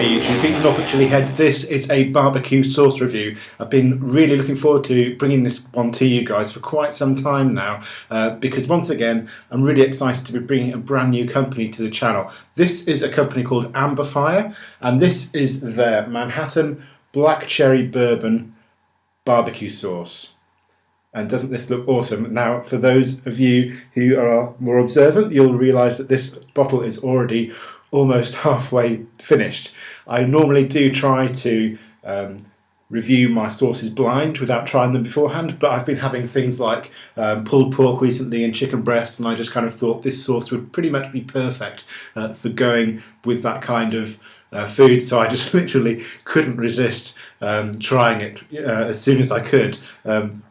Hey YouTube, Pete Norfolk Chili Head. This is a barbecue sauce review. I've been really looking forward to bringing this one to you guys for quite some time now because once again I'm really excited to be bringing a brand new company to the channel. This is a company called Amberfyre, and this is their Manhattan Black Cherry Bourbon barbecue sauce. And doesn't this look awesome? Now, for those of you who are more observant, you'll realise that this bottle is already almost halfway finished. I normally do try to review my sauces blind without trying them beforehand, but I've been having things like pulled pork recently and chicken breast, and I just kind of thought this sauce would pretty much be perfect for going with that kind of food, so I just literally couldn't resist trying it as soon as I could.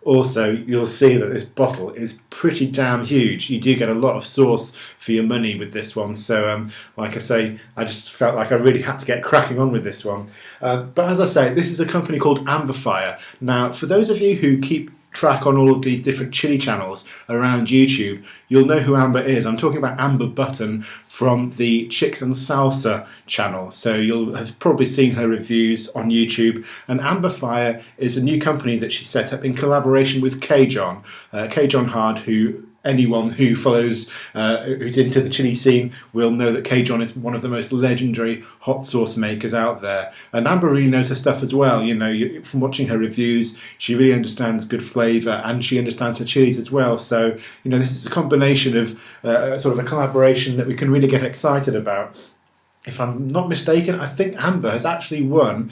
Also, you'll see that this bottle is pretty damn huge. You do get a lot of sauce for your money with this one, so like I say, I just felt like I really had to get cracking on with this one. But as I say, this is a company called Amberfyre. Now, for those of you who keep track on all of these different chili channels around YouTube, you'll know who Amber is. I'm talking about Amber Button from the Chicks and Salsa channel. So you'll have probably seen her reviews on YouTube. And Amberfyre is a new company that she set up in collaboration with K-John. K-John Hard, who anyone who follows, who's into the chili scene will know that K-John is one of the most legendary hot sauce makers out there. And Amber really knows her stuff as well. You know, from watching her reviews, she really understands good flavour and she understands her chilies as well. So, you know, this is a combination of sort of a collaboration that we can really get excited about. If I'm not mistaken, I think Amber has actually won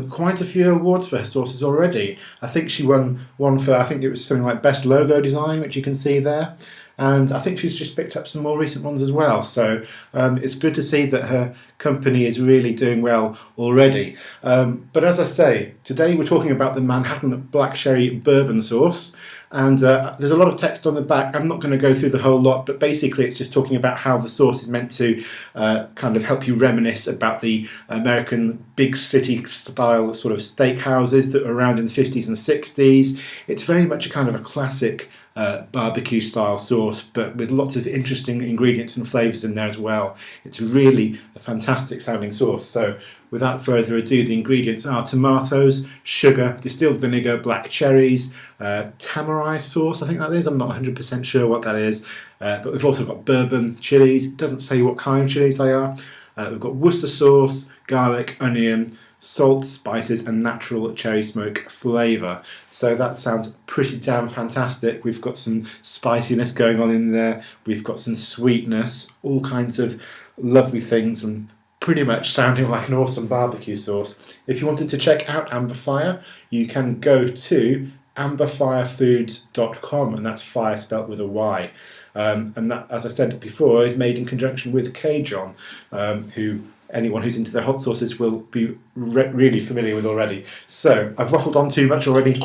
quite a few awards for her sauces already. I think she won one for, I think it was something like Best Logo Design, which you can see there. And I think she's just picked up some more recent ones as well. So it's good to see that her company is really doing well already. But as I say, today we're talking about the Manhattan Black Cherry Bourbon sauce. And there's a lot of text on the back. I'm not going to go through the whole lot, but basically it's just talking about how the sauce is meant to kind of help you reminisce about the American big city style sort of steakhouses that were around in the 50s and 60s. It's very much a kind of a classic barbecue style sauce, but with lots of interesting ingredients and flavours in there as well. It's really a fantastic sounding sauce. So without further ado, the ingredients are tomatoes, sugar, distilled vinegar, black cherries, tamari sauce, I think that is. I'm not 100% sure what that is. But we've also got bourbon chilies. It doesn't say what kind of chilies they are. We've got Worcester sauce, garlic, onion, salt, spices and natural cherry smoke flavour. So that sounds pretty damn fantastic. We've got some spiciness going on in there. We've got some sweetness, all kinds of lovely things, and pretty much sounding like an awesome barbecue sauce. If you wanted to check out Amberfyre, you can go to amberfyrefoods.com, and that's fire spelt with a Y. And that, as I said before, is made in conjunction with K-John, who anyone who's into their hot sauces will be really familiar with already. So I've waffled on too much already.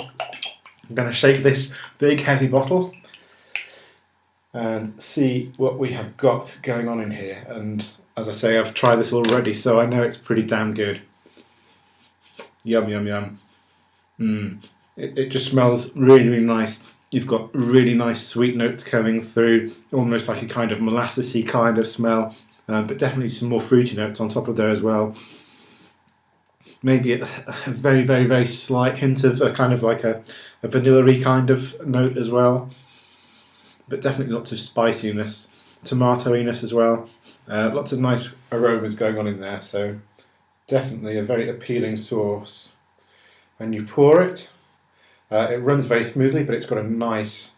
I'm going to shake this big heavy bottle and see what we have got going on in here. And as I say, I've tried this already, so I know it's pretty damn good. Yum, yum, yum. It just smells really, really nice. You've got really nice sweet notes coming through, almost like a kind of molassesy kind of smell. But definitely some more fruity notes on top of there as well. Maybe a very, very, very slight hint of a kind of like a vanilla-y kind of note as well. But definitely lots of spiciness, tomatoiness as well. Lots of nice aromas going on in there. So definitely a very appealing sauce. When you pour it, it runs very smoothly, but it's got a nice,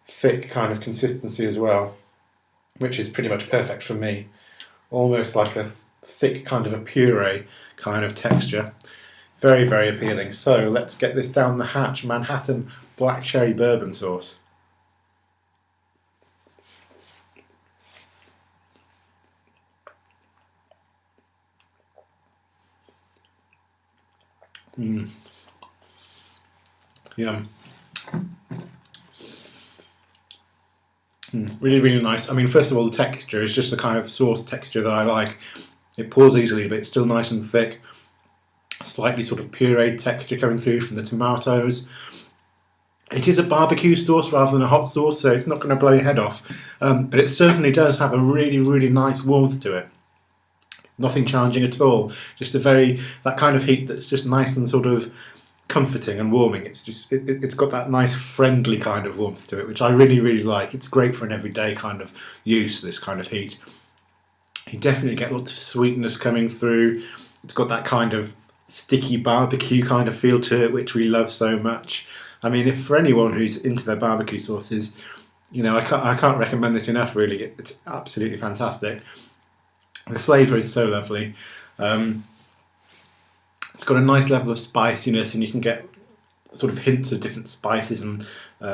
thick kind of consistency as well, which is pretty much perfect for me. Almost like a thick kind of a puree kind of texture. Very, very appealing. So let's get this down the hatch. Manhattan Black Cherry Bourbon sauce. Yum. Really, really nice. I mean, first of all, the texture is just the kind of sauce texture that I like. It pours easily, but it's still nice and thick. Slightly sort of pureed texture coming through from the tomatoes. It is a barbecue sauce rather than a hot sauce, so it's not going to blow your head off. But it certainly does have a really, really nice warmth to it. Nothing challenging at all. Just that kind of heat that's just nice and sort of comforting and warming. It's got that nice friendly kind of warmth to it, which I really, really like. It's great for an everyday kind of use, this kind of heat. You definitely get lots of sweetness coming through. It's got that kind of sticky barbecue kind of feel to it, which we love so much. I mean, if for anyone who's into their barbecue sauces, I can't recommend this enough, really. It's absolutely fantastic. The flavour is so lovely. It's got a nice level of spiciness, and you can get sort of hints of different spices and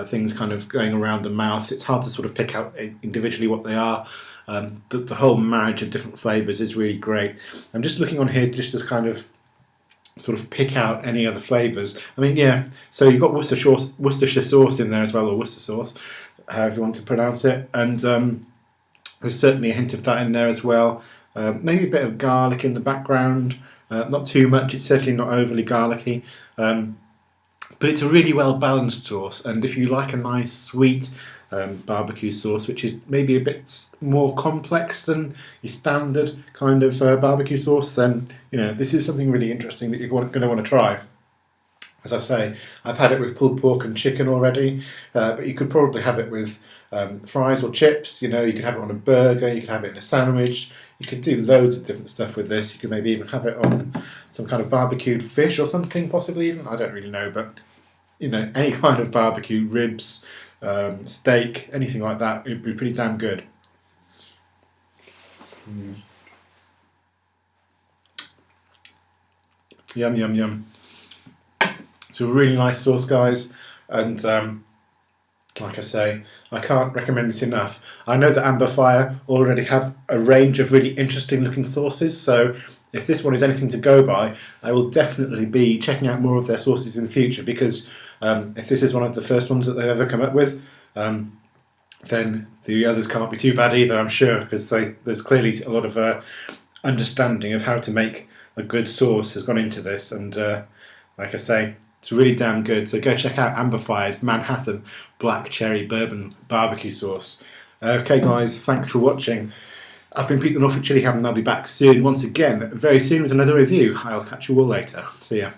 things kind of going around the mouth. It's hard to sort of pick out individually what they are, but the whole marriage of different flavours is really great. I'm just looking on here just to kind of sort of pick out any other flavours. I mean, yeah, so you've got Worcestershire sauce in there as well, or Worcester sauce, however you want to pronounce it, and there's certainly a hint of that in there as well. Maybe a bit of garlic in the background, not too much, it's certainly not overly garlicky, but it's a really well balanced sauce, and if you like a nice sweet barbecue sauce, which is maybe a bit more complex than your standard kind of barbecue sauce, then this is something really interesting that you're going to want to try. As I say, I've had it with pulled pork and chicken already, but you could probably have it with fries or chips. You could have it on a burger, you could have it in a sandwich, you could do loads of different stuff with this. You could maybe even have it on some kind of barbecued fish or something, possibly even, I don't really know, but any kind of barbecue, ribs, steak, anything like that, it'd be pretty damn good. Yum, yum, yum. It's a really nice sauce, guys, and like I say, I can't recommend this enough. I know that Amberfyre already have a range of really interesting looking sauces, so if this one is anything to go by, I will definitely be checking out more of their sauces in the future, because if this is one of the first ones that they've ever come up with, then the others can't be too bad either, I'm sure, because there's clearly a lot of understanding of how to make a good sauce has gone into this, and like I say, it's really damn good. So go check out Amberfyre's Manhattan Black Cherry Bourbon Barbecue Sauce. Okay guys, thanks for watching. I've been Pete the Norfolk Chili Ham, and I'll be back soon, once again, very soon, with another review. I'll catch you all later. See ya.